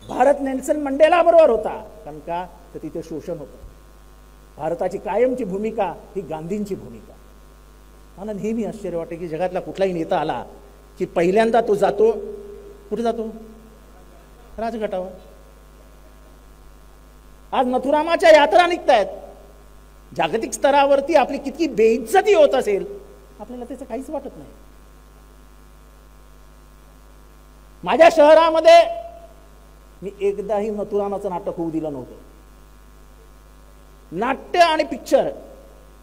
Bharat Nelson मंडेला बरोबर होता, कारण का तर तिथे शोषण होतं. भारताची कायमची भूमिका ही गांधींची भूमिका. मला नेहमी आश्चर्य वाटते की जगातला कुठलाही नेता आला की पहिल्यांदा तो जातो कुठे जातो? राजघाटावर. आज मथुरामाच्या यात्रा निघतायत. जागतिक स्तरावरती आपली किती बेइज्जती होत असेल आपल्याला त्याचं काहीच वाटत नाही. माझ्या शहरामध्ये मी एकदाही मथुरामाचं नाटक होऊ दिलं नव्हतं. नाट्य आणि पिक्चर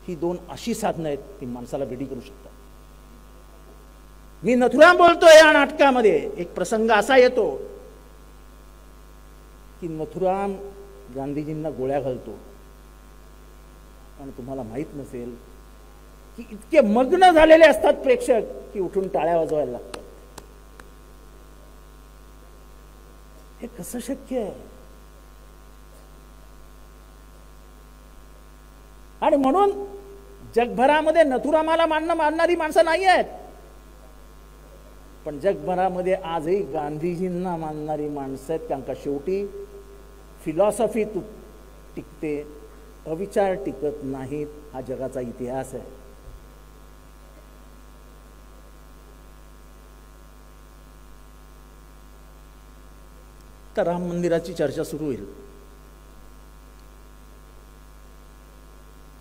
ही दोन अशी साधनं आहेत ती माणसाला वेडी करू शकतात. मी नथुराम बोलतोय या नाटकामध्ये. एक प्रसंग असा येतो की नथुराम गांधीजींना गोळ्या घालतो आणि तुम्हाला माहित नसेल की इतके मग्न झालेले असतात प्रेक्षक की उठून टाळ्या वाजवायला लागतात. हे कसं शक्य आहे? आणि म्हणून जगभरामध्ये नथुरामाला मानणारी माणसं नाही आहेत, पण जगभरामध्ये आजही गांधीजींना मानणारी माणसं आहेत. कारण का शेवटी फिलॉसॉफी टिकते, अविचार टिकत नाहीत. हा जगाचा इतिहास आहे. तर राम मंदिराची चर्चा सुरू होईल.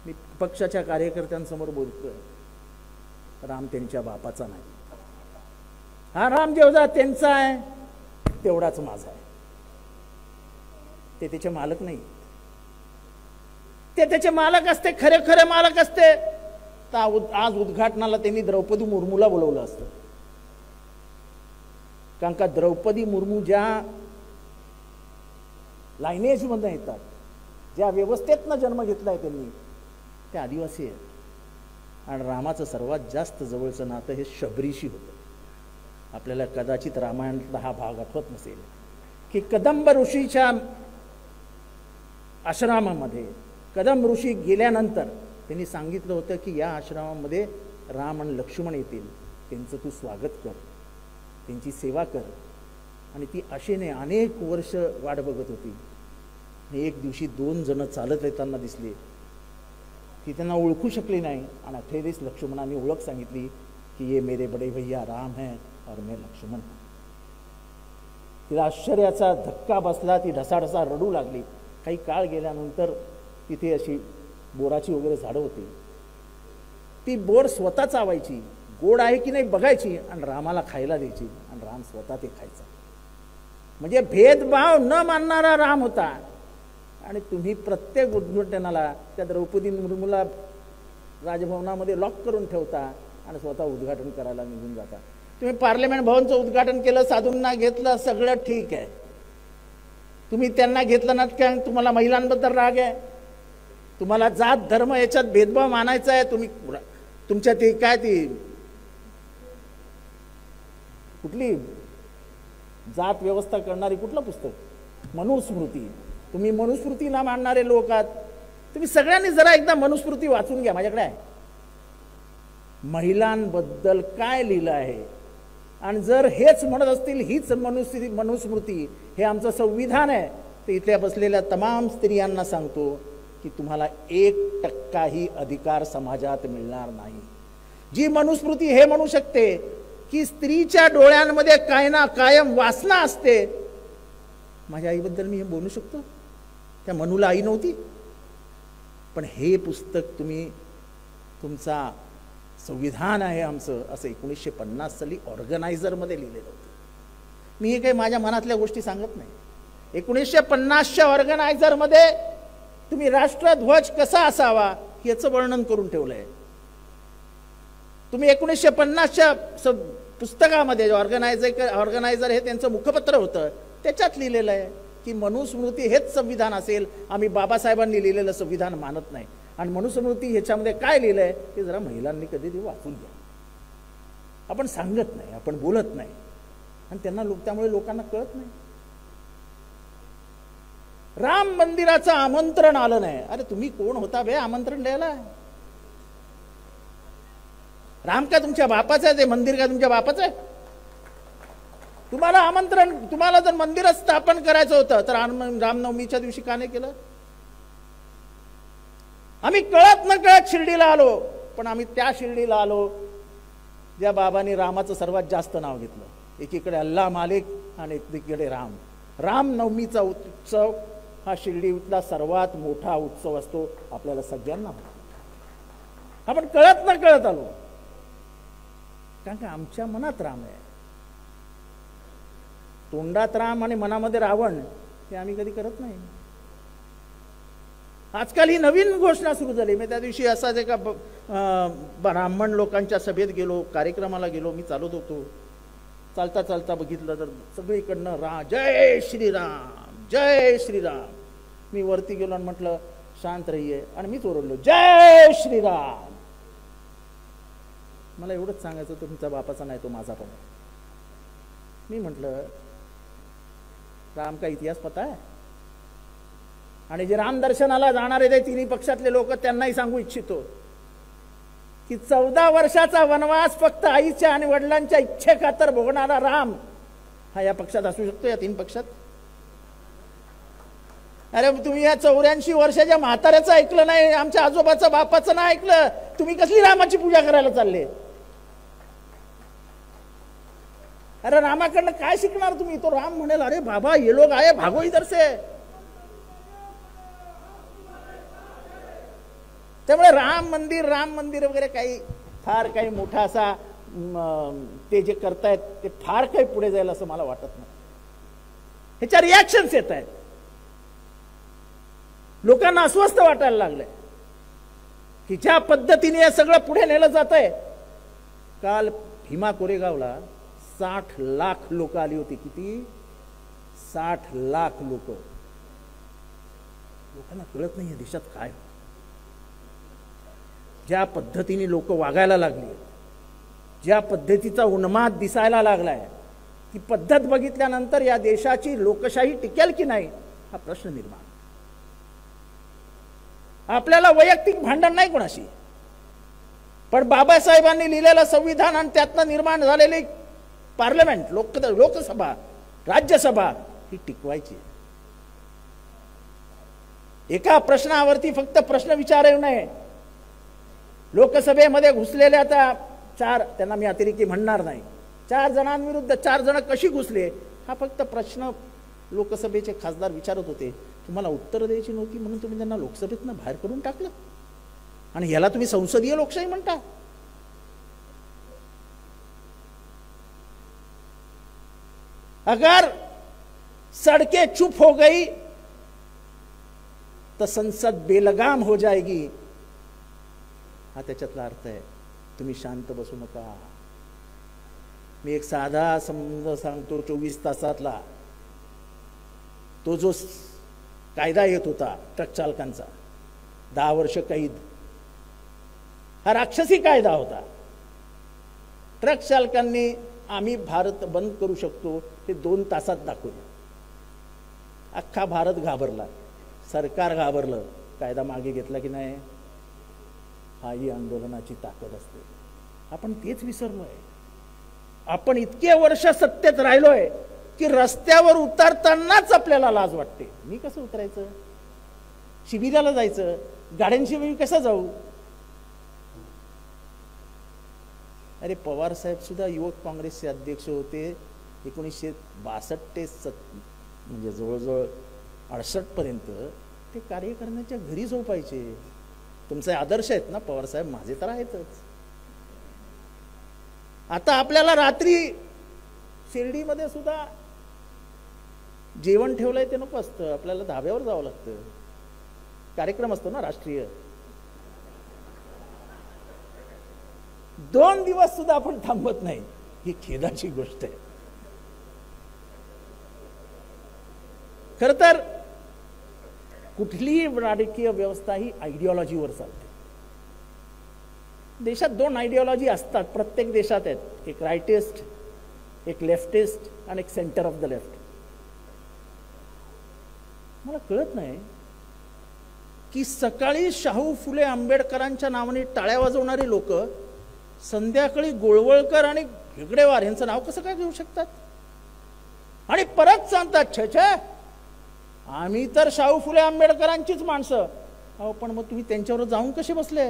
मी पक्षाच्या कार्यकर्त्यांसमोर बोलतोय, राम त्यांच्या बापाचा नाही. हा राम जेवढा त्यांचा आहे तेवढाच माझा आहे. ते त्याचे मालक नाही. ते त्याचे मालक असते, खरे खरे मालक असते तर आज उद्घाटनाला त्यांनी द्रौपदी मुर्मूला बोलवलं असतं. कारण का द्रौपदी मुर्मू ज्या लायनेज मध्ये येतात, ज्या व्यवस्थेतनं जन्म घेतलाय त्यांनी, ते आदिवासी आहेत. आणि रामाचं सर्वात जास्त जवळचं नातं हे शबरीशी होतं. आपल्याला कदाचित रामायणातला हा भाग आठवत नसेल की कदंब ऋषीच्या आश्रमामध्ये कदंब ऋषी गेल्यानंतर त्यांनी सांगितलं होतं की या आश्रमामध्ये राम आणि लक्ष्मण येतील, त्यांचं तू स्वागत कर, त्यांची सेवा कर. आणि ती आशेने अनेक वर्ष वाट बघत होती. आणि एक दिवशी 2 जण चालत येताना दिसले. ती त्यांना ओळखू शकली नाही. आणि अखेरीस लक्ष्मणाने ओळख सांगितली की ये मेरे बड़े भैया राम है और मैं लक्ष्मण हूं. तिला आश्चर्याचा धक्का बसला. ती ढसाढसा रडू लागली. काही काळ गेल्यानंतर तिथे अशी बोराची वगैरे झाडं होती. ती बोर स्वतः चावायची, गोड आहे की नाही बघायची आणि रामाला खायला द्यायची आणि राम स्वतः ते खायचा. म्हणजे भेदभाव न मानणारा राम होता. आणि तुम्ही प्रत्येक उद्घाटनाला त्या द्रौपदी मुर्मूला राजभवनामध्ये लॉक करून ठेवता आणि स्वतः उद्घाटन करायला निघून जाता. तुम्ही पार्लमेंट भवनचं उद्घाटन केलं, साधूंना घेतलं, सगळं ठीक आहे. तुम्ही त्यांना घेतलं ना, काय तुम्हाला महिलांबद्दल राग आहे? तुम्हाला जात धर्म याच्यात भेदभाव मानायचा आहे? तुम्ही तुमच्या ती काय ती कुठली जात व्यवस्था करणारी कुठलं पुस्तक? मनुस्मृती. तुम्ही मनुस्मृतीला मानणारे लोक आहात. तुम्ही सगळ्यांनी जरा एकदा मनुस्मृती वाचून घ्या. माझ्याकडे आहे महिलांबद्दल काय लिहिलं आहे. आणि जर हेच म्हणत असतील हीच मनुस्मृती हे आमचं संविधान आहे, तर इथल्या बसलेल्या तमाम स्त्रियांना सांगतो की तुम्हाला 1% अधिकार समाजात मिळणार नाही. जी मनुस्मृती हे म्हणू शकते की स्त्रीच्या डोळ्यांमध्ये काय ना कायम वासना असते. माझ्या आईबद्दल मी हे बोलू शकतो? त्या मनूला आई नव्हती. पण हे पुस्तक तुम्ही तुमचा संविधान आहे आमचं असं 1950 साली ऑर्गनायझरमध्ये लिहिलेलं होतं. मी हे काही माझ्या मनातल्या गोष्टी सांगत नाही. 1950च्या ऑर्गनायझरमध्ये तुम्ही राष्ट्रध्वज कसा असावा याचं वर्णन करून ठेवलंय. तुम्ही 1950च्या पुस्तकामध्ये ऑर्गनायझर हे त्यांचं मुखपत्र होतं, त्याच्यात लिहिलेलं आहे की मनुस्मृती हेच संविधान असेल. आम्ही बाबासाहेबांनी लिहिलेलं संविधान मानत नाही. आणि मनुस्मृती ह्याच्यामध्ये काय लिहिलंय ते जरा महिलांनी कधी वाचून घ्या. आपण सांगत नाही, आपण बोलत नाही आणि त्यांना त्यामुळे लोकांना कळत नाही. राम मंदिराचं आमंत्रण आलं नाही. अरे तुम्ही कोण होता बे आमंत्रण द्यायला? राम का तुमच्या बापाचं आहे? ते मंदिर का तुमच्या बापाचं आहे? तुम्हाला आमंत्रण, तुम्हाला जर मंदिर स्थापन करायचं होतं तर रामनवमीच्या दिवशी का नाही केलं? आम्ही कळत न कळत शिर्डीला आलो, पण आम्ही त्या शिर्डीला आलो ज्या बाबांनी रामाचं सर्वात जास्त नाव घेतलं. एकीकडे अल्लाह मालिक आणि एकीकडे राम. रामनवमीचा उत्सव हा शिर्डीतला सर्वात मोठा उत्सव असतो, आपल्याला सगळ्यांना. आपण कळत न कळत आलो, कारण का आमच्या मनात राम आहे. तोंडात राम आणि मनामध्ये रावण, हे आम्ही कधी करत नाही. आजकाल ही नवीन घोषणा सुरू झाली. मी त्या दिवशी असाच एका ब्राह्मण लोकांच्या सभेत गेलो, कार्यक्रमाला गेलो. मी चालत होतो, चालता चालता बघितलं तर सगळीकडनं जय श्रीराम जय श्रीराम. मी वरती गेलो आणि म्हटलं शांत रहिये, आणि मीच ओरडलो जय श्रीराम. मला एवढंच सांगायचं, तुमचा बापाचा नाही, तो माझा पण आहे. मी म्हटलं राम का इतिहास पता आहे? आणि जे राम दर्शनाला जाणारे ते तिन्ही पक्षातले लोक, त्यांनाही सांगू इच्छितो की 14 वर्षाचा वनवास फक्त आईच्या आणि वडिलांच्या इच्छेखातर भोगणारा राम हा या पक्षात असू शकतो, या 3 पक्षात. अरे तुम्ही या 84 वर्षाच्या म्हाताऱ्याचं ऐकलं नाही, आमच्या आजोबाचं बापाचं नाही ऐकलं, तुम्ही कसली रामाची पूजा करायला चालले? अरे रामाकडनं काय शिकणार तुम्ही? तो राम म्हणेल अरे बाबा ये लोग आए भागो इधर से. त्यामुळे राम मंदिर वगैरे काही फार काही मोठा असा ते जे करतायत ते फार काही पुढे जाईल असं मला वाटत नाही. ह्याच्या रिॲक्शन्स येत आहेत, लोकांना अस्वस्थ वाटायला लागलंय की ज्या पद्धतीने हे सगळं पुढे नेलं जात आहे. काल भीमा कोरेगावला 60 लाख लोक आली होती. किती? 60 लाख लोक. लोकांना कळत नाहीये देशात काय, ज्या पद्धतीने लोक वागायला लागली, ज्या पद्धतीचा उन्माद दिसायला लागलाय, ती पद्धत बघितल्यानंतर या देशाची लोकशाही टिकेल की नाही हा प्रश्न निर्माण. आपल्याला वैयक्तिक भांडण नाही कोणाशी, पण बाबासाहेबांनी लिहिलेलं संविधान आणि त्यातनं निर्माण झालेली पार्लमेंट, लोकसभा, राज्यसभा ही टिकवायची. एका प्रश्नावरती फक्त प्रश्न विचारू नये. लोकसभेमध्ये घुसलेल्या त्या 4, त्यांना मी अतिरेकी म्हणणार नाही, 4 जणांविरुद्ध 4 जण कशी घुसले हा फक्त प्रश्न लोकसभेचे खासदार विचारत होते. तुम्हाला उत्तर द्यायची नव्हती म्हणून तुम्ही त्यांना लोकसभेतनं बाहेर करून टाकलं, आणि याला तुम्ही संसदीय लोकशाही म्हणता? अगर सड़कें चुप हो गई तो संसद बेलगाम हो जाएगी, हा त्याच्यातला अर्थ आहे. तुम्ही शांत बसू नका. मी एक साधा समज सांगतो. 24 तासातला तो जो कायदा येत होता ट्रक चालकांचा, 10 वर्ष कैद, हा राक्षसी कायदा होता. ट्रक चालकांनी आम्ही भारत बंद करू शकतो हे 2 तासात दाखवलं. अख्खा भारत घाबरला, सरकार घाबरलं, कायदा मागे घेतला की नाही? हा ही आंदोलनाची ताकद असते. आपण तेच विसरलोय. आपण इतके वर्ष सत्तेत राहिलोय की रस्त्यावर उतरतानाच आपल्याला लाज वाटते. मी कसं उतरायचं? शिबिराला जायचं, गाड्यांशी मी कसं जाऊ? अरे पवार साहेब सुद्धा युवक काँग्रेसचे अध्यक्ष होते 1962 ते म्हणजे जवळजवळ 68 पर्यंत. ते कार्य करण्याच्या घरी झोपायचे. तुमचे आदर्श आहेत ना पवार साहेब, माझे तर आहेतच. आता आपल्याला रात्री शिर्डीमध्ये सुद्धा जेवण ठेवलंय ते नको असतं, आपल्याला धाब्यावर जावं लागतं. कार्यक्रम असतो ना राष्ट्रीय. 2 दिवस सुद्धा आपण थांबत नाही, ही खेदाची गोष्ट आहे. खर तर कुठलीही राजकीय व्यवस्था ही आयडिओलॉजीवर चालते. देशात 2 आयडिओलॉजी असतात, प्रत्येक देशात आहेत. एक राईटिस्ट, एक लेफ्टिस्ट आणि एक सेंटर ऑफ द लेफ्ट. मला कळत नाही की सकाळी शाहू फुले आंबेडकरांच्या नावाने टाळ्या वाजवणारी लोक संध्याकाळी गोळवळकर आणि हेगडेवार यांचं नाव कसं काय घेऊ शकतात? आणि परत सांगतात छे छे आम्ही तर शाहू फुले आंबेडकरांचीच माणसं. अहो पण मग तुम्ही त्यांच्यावर जाऊन कसे बसले?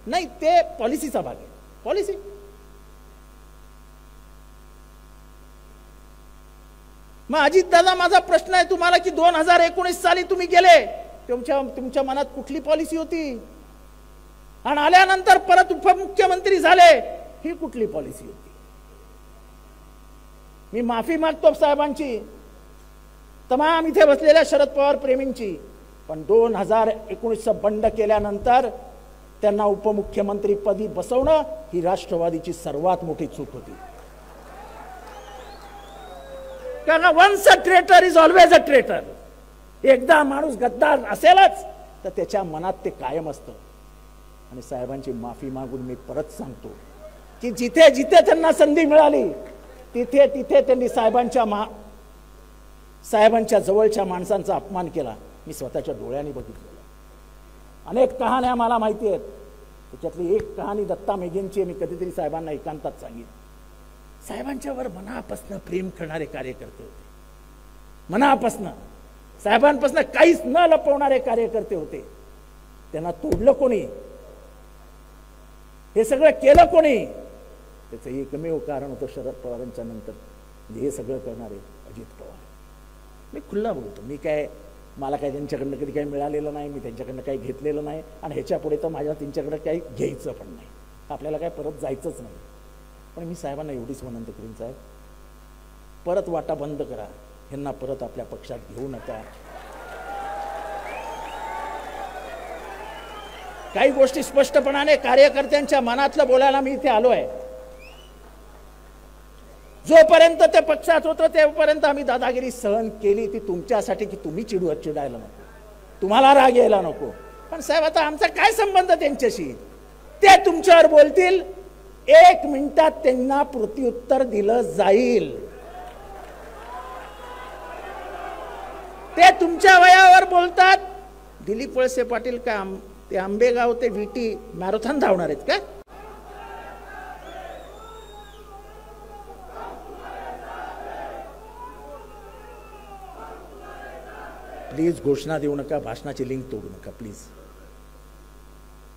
नाही, ते पॉलिसीचा भाग आहे, पॉलिसी. मग अजित दादा, माझा प्रश्न आहे तुम्हाला की 2019 साली तुम्ही गेले, तुमच्या मनात कुठली पॉलिसी होती? आणि आल्यानंतर परत उपमुख्यमंत्री झाले, ही कुठली पॉलिसी होती? मी माफी मागतो साहेबांची, तमाम इथे बसलेल्या शरद पवार प्रेमींची, पण 2019 बंड केल्यानंतर त्यांना उपमुख्यमंत्री पदी बसवणं ही राष्ट्रवादीची सर्वात मोठी चूक होती. कारण once a traitor is always a traitor. एकदा माणूस गद्दार असेलच तर त्याच्या मनात ते कायम असतं. आणि साहेबांची माफी मागून मी परत सांगतो की जिथे जिथे त्यांना संधी मिळाली तिथे तिथे त्यांनी साहेबांच्या जवळच्या माणसांचा अपमान केला. मी स्वतःच्या डोळ्यांनी बघितलेलं. अनेक कहाण्या मला माहिती आहेत. त्याच्यातली एक कहाणी दत्ता मेघेंची मी कधीतरी साहेबांना एकांतात सांगितली. साहेबांच्यावर मनापासून प्रेम करणारे कार्यकर्ते होते, मनापासून साहेबांपासून काहीच न लपवणारे कार्यकर्ते होते. त्यांना तोडलं कोणी? हे सगळं केलं कोणी? त्याचं एकमेव कारण होतं शरद पवारांच्या नंतर हे सगळं करणारे अजित पवार. मी खुल्ला बोलतो, मला काय त्यांच्याकडनं कधी काही मिळालेलं नाही, मी त्यांच्याकडनं काही घेतलेलं नाही आणि ह्याच्या पुढे तर माझ्या त्यांच्याकडे काही घ्यायचं पण नाही, आपल्याला काय परत जायचंच नाही. पण मी साहेबांना एवढीच विनंती करीन, साहेब परत वाटा बंद करा, ह्यांना परत आपल्या पक्षात घेऊ नका. काही गोष्टी स्पष्टपणाने कार्यकर्त्यांच्या मनातलं बोलायला मी इथे आलोय. जोपर्यंत ते पक्षात होतं तेपर्यंत आम्ही दादागिरी सहन केली, ती तुमच्यासाठी की तुम्ही चिडायला नको, तुम्हाला राग यायला नको. पण साहेब आता आमचा काय संबंध त्यांच्याशी? ते तुमच्यावर बोलतील, 1 मिनिटात त्यांना प्रत्युत्तर दिलं जाईल. ते तुमच्या वयावर बोलतात. दिलीप वळसे पाटील काय ते आंबेगाव ते विटी मॅरेथॉन धावणार आहेत का? प्लीज घोषणा देऊ नका, भाषणाची लिंक तोडू नका प्लीज.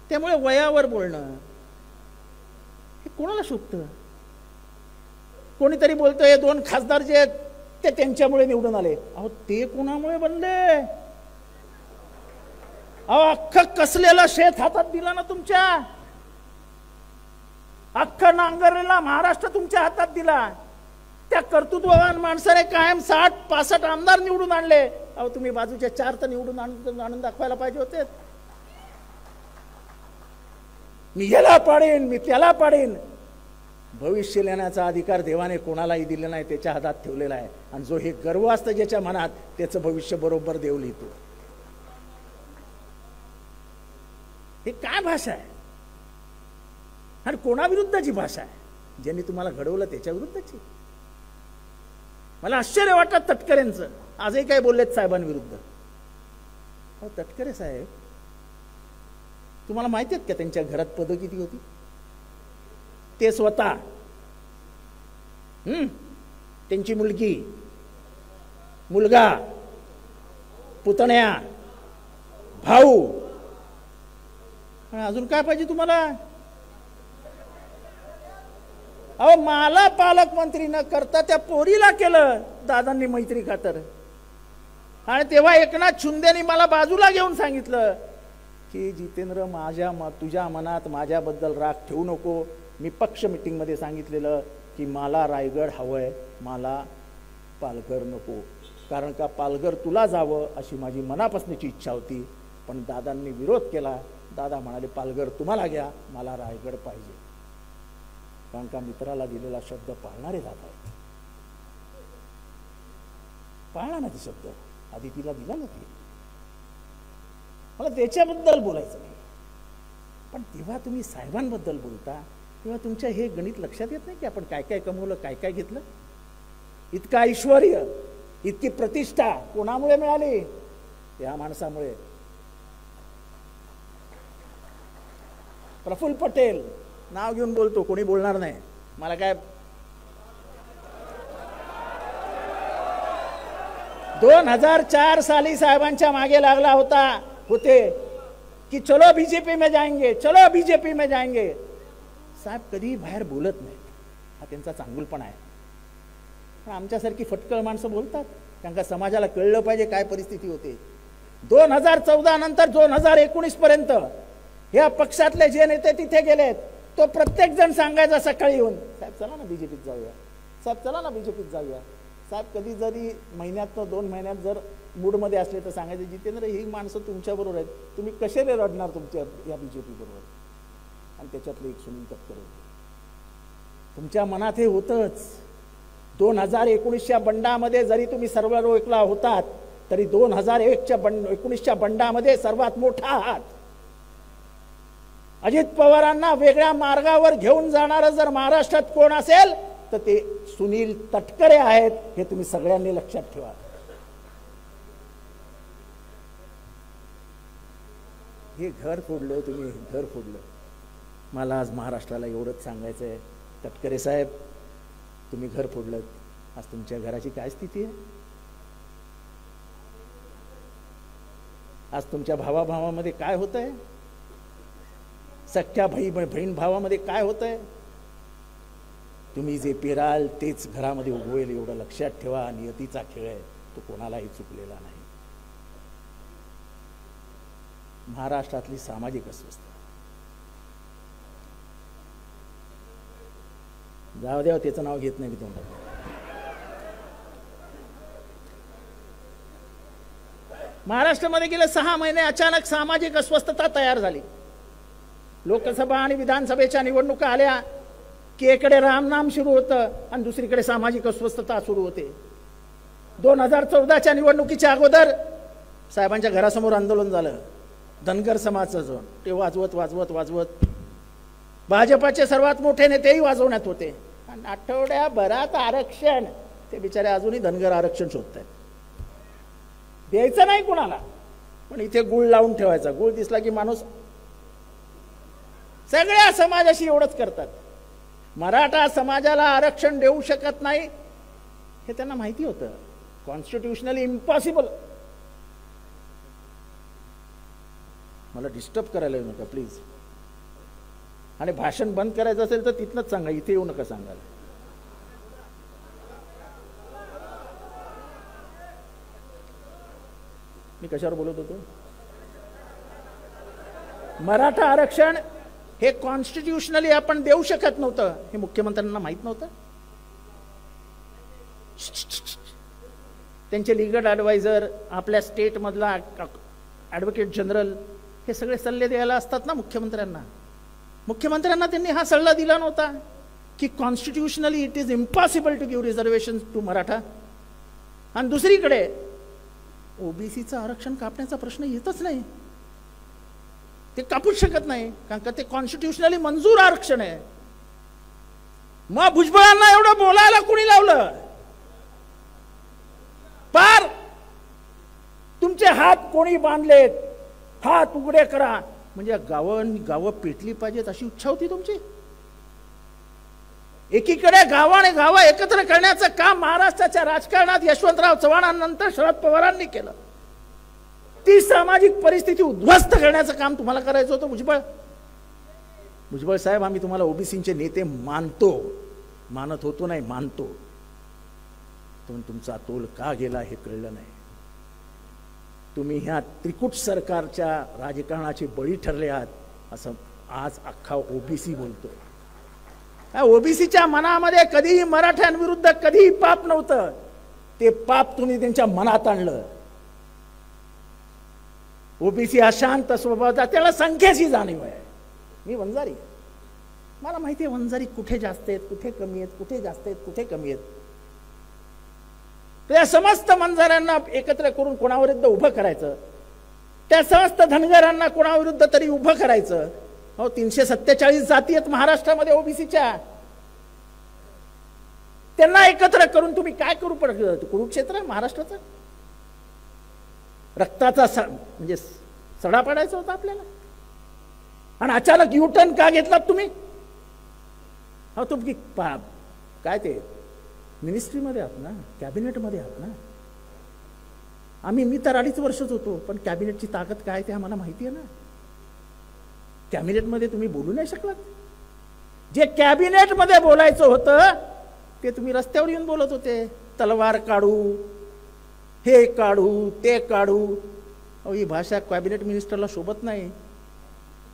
त्यामुळे वयावर बोलणं हे कोणाला शोभतं? कोणीतरी बोलतोय 2 खासदार जे आहेत ते त्यांच्यामुळे निवडून आले. अहो ते कोणामुळे बनले? अहो अख्खं कसलेलं शेत हातात दिलं ना तुमच्या, अख्खं नांगरलेला महाराष्ट्र तुमच्या हातात दिला. त्या कर्तृत्ववान माणसाने कायम 60-65 आमदार निवडून आणले. अहो तुम्ही बाजूच्या 4 तर निवडून आणून दाखवायला पाहिजे होते. मी याला पाडेन, मी त्याला पाडेन. भविष्य लिहिण्याचा अधिकार देवाने कोणालाही दिलेला नाही, त्याच्या हातात ठेवलेला आहे. आणि जो हे गर्व असतं ज्याच्या मनात, त्याचं भविष्य बरोबर देव लिहितो. हे काय भाषा आहे? आणि कोणाविरुद्धची भाषा आहे? ज्यांनी तुम्हाला घडवलं त्याच्या विरुद्धची. मला आश्चर्य वाटतं तटकरेंचं. आजही काय बोललेत साहेबांविरुद्ध. तटकरे साहेब, तुम्हाला माहिती आहेत का त्यांच्या घरात पदं किती होती? ते स्वतः, त्यांची मुलगी, मुलगा, पुतण्या, भाऊ, अजून काय पाहिजे तुम्हाला? अहो मला पालकमंत्री न करता त्या पोरीला केलं दादांनी मैत्री खातर. आणि तेव्हा एकनाथ शिंदेनी मला बाजूला घेऊन सांगितलं की जितेंद्र, तुझ्या मनात माझ्याबद्दल राग ठेवू नको. मी पक्ष मीटिंग मध्ये सांगितलेलं की मला रायगड हवंय, मला पालघर नको. कारण का पालघर तुला जावं अशी माझी मनापासूनची इच्छा होती. पण दादांनी विरोध केला. दादा म्हणाले पालघर तुम्हाला घ्या, मला रायगड पाहिजे. कारण का मित्राला दिलेला शब्द पाळणारे दादा आहेत. पाळला ना ते शब्द, आधी तिला दिला ना ती. मला त्याच्याबद्दल बोलायचं नाही. पण तेव्हा तुम्ही साहेबांबद्दल बोलता तेव्हा तुमच्या हे गणित लक्षात येत नाही की आपण काय काय कमवलं, काय काय घेतलं. इतका ऐश्वर्य, इतकी प्रतिष्ठा कोणामुळे मिळाली? या माणसामुळे. प्रफुल्ल पटेल नाव घेऊन बोलतो, कोणी बोलणार नाही. मला काय 2004 साली साहेबांच्या मागे लागला होते की चलो बीजेपी में जाएंगे, चलो बीजेपी में जाएंगे. साहेब कधी बाहेर बोलत नाही, हा त्यांचा चांगुलपणा आहे. पण आमच्यासारखी फटकळ माणसं बोलतात, कारण का समाजाला कळलं पाहिजे काय परिस्थिती होते. 2014 नंतर 2019 पर्यंत या पक्षातले जे नेते तिथे गेलेत, तो प्रत्येक जण सांगायचा सकाळी येऊन, साहेब चला ना बीजेपीत जाऊया, साहेब चला ना बीजेपीत जाऊया. साहेब कधी जरी महिन्यात 2 महिन्यात जर मूडमध्ये असले तर सांगायचे, जितेंद्र ही माणसं तुमच्याबरोबर आहेत, तुम्ही कशाला रडणार तुमच्या या बीजेपी बरोबर. आणि त्याच्यातलं एक सुनील तटकरे होते. तुमच्या मनात हे होतंच. 2019च्या बंडामध्ये जरी तुम्ही सर्व रोखला होतात, तरी 2019च्या बंडामध्ये सर्वात मोठा आहात. अजित पवारांना वेगळ्या मार्गावर घेऊन जाणारं जर महाराष्ट्रात कोण असेल तर ते सुनील तटकरे आहेत, हे तुम्ही सगळ्यांनी लक्षात ठेवा. हे घर फोडलं तुम्ही, घर फोडलं. मला आज महाराष्ट्राला एवढंच सांगायचं आहे, तटकरे साहेब तुम्ही घर फोडलं. आज तुमच्या घराची काय स्थिती आहे? आज तुमच्या भावाभावामध्ये काय होतंय? सख्या बहीण भावामध्ये काय होतंय? तुम्ही जे पेराल तेच घरामध्ये उगवेल, एवढं लक्षात ठेवा. नियतीचा खेळ आहे, तो कोणालाही चुकलेला नाही. महाराष्ट्रातली सामाजिक अस्वस्थता जाऊ द्या, त्याचं नाव घेत नाही मी तोंडात. महाराष्ट्रामध्ये गेले 6 महिने अचानक सामाजिक अस्वस्थता तयार झाली. लोकसभा आणि विधानसभेच्या निवडणुका आल्या की एकडे रामनाम सुरू होतं आणि दुसरीकडे सामाजिक अस्वस्थता सुरू होते. 2014च्या निवडणुकीच्या अगोदर साहेबांच्या घरासमोर आंदोलन झालं, धनगर समाजाचं. ते वाजवत भाजपाचे सर्वात मोठे नेतेही वाजवण्यात होते. आणि आठवड्याभरात आरक्षण, ते बिचारे अजूनही धनगर आरक्षण शोधत आहेत. द्यायचं नाही कुणाला, पण इथे गुळ लावून ठेवायचा. गुळ दिसला की माणूस, सगळ्या समाजाशी एवढंच करतात. मराठा समाजाला आरक्षण देऊ शकत नाही हे त्यांना माहिती होतं. Constitutionally impossible. मला डिस्टर्ब करायला येऊ नका प्लीज. आणि भाषण बंद करायचं असेल तर तिथनंच सांगा, इथे येऊ नका सांगायला. मी कशावर बोलत होतो? मराठा आरक्षण हे कॉन्स्टिट्युशनली आपण देऊ शकत नव्हतं, हे मुख्यमंत्र्यांना माहित नव्हतं. त्यांचे लीगल ॲडवायझर, आपल्या स्टेट मधला ॲडव्होकेट जनरल, हे सगळे सल्ले द्यायला असतात ना मुख्यमंत्र्यांना. मुख्यमंत्र्यांना त्यांनी हा सल्ला दिला नव्हता की constitutionally it is impossible to give reservation to Maratha. आणि दुसरीकडे ओबीसीचं आरक्षण कापण्याचा प्रश्न येतच नाही. ते कापूच शकत नाही, कारण का ते कॉन्स्टिट्युशनली मंजूर आरक्षण आहे. मग भुजबळांना एवढं बोलायला कोणी लावलं? पार तुमचे हात कोणी बांधलेत, हात उघडे करा, म्हणजे गावं पेटली पाहिजेत अशी इच्छा होती तुमची. एकीकडे गावाने गावं एकत्र करण्याचं काम महाराष्ट्राच्या राजकारणात यशवंतराव चव्हाणांनंतर शरद पवारांनी केलं. ती सामाजिक परिस्थिती उद्ध्वस्त करण्याचं काम तुम्हाला करायचं होतं. भुजबळ साहेब, आम्ही तुम्हाला ओबीसीचे नेते मानत होतो नाही, मानतो. पण तुमचा तोल का गेला हे कळलं नाही. तुम्ही ह्या त्रिकूट सरकारच्या राजकारणाचे बळी ठरले आहात असं आज अख्खा ओबीसी बोलतो. ओबीसीच्या मनामध्ये कधीही मराठ्यांविरुद्ध कधीही पाप नव्हतं. ते पाप तुम्ही त्यांच्या मनात आणलं. ओबीसी हा शांत स्वभावाचा, त्याला संख्येची जाणीव आहे. मी वंजारी, मला माहिती आहे वंजारी कुठे जास्त आहेत, कुठे कमी आहेत, कुठे जास्त आहेत, कुठे कमी आहेत. त्या समस्त वंजाऱ्यांना एकत्र करून कोणाविरुद्ध उभं करायचं, त्या समस्त धनगरांना कोणाविरुद्ध तरी उभं करायचं. हो, 347 जाती आहेत महाराष्ट्रामध्ये ओबीसीच्या. त्यांना एकत्र करून तुम्ही काय करू पडलं? कुरुक्षेत्र महाराष्ट्राचं रक्ताचा म्हणजे सडा पडायचा होता आपल्याला. आणि अचानक युटर्न का घेतलात तुम्ही? हो, तुम्ही काय ते मिनिस्ट्रीमध्ये आहात ना, कॅबिनेटमध्ये आहात ना. मी तर 2.5 वर्षच होतो, पण कॅबिनेटची ताकद काय ते आम्हाला माहिती आहे ना. कॅबिनेटमध्ये तुम्ही बोलू नाही शकलात. जे कॅबिनेटमध्ये बोलायचं होतं ते तुम्ही रस्त्यावर येऊन बोलत होते. तलवार काढू, हे काढू, ते काढू. ही भाषा कॅबिनेट मिनिस्टरला शोभत नाही.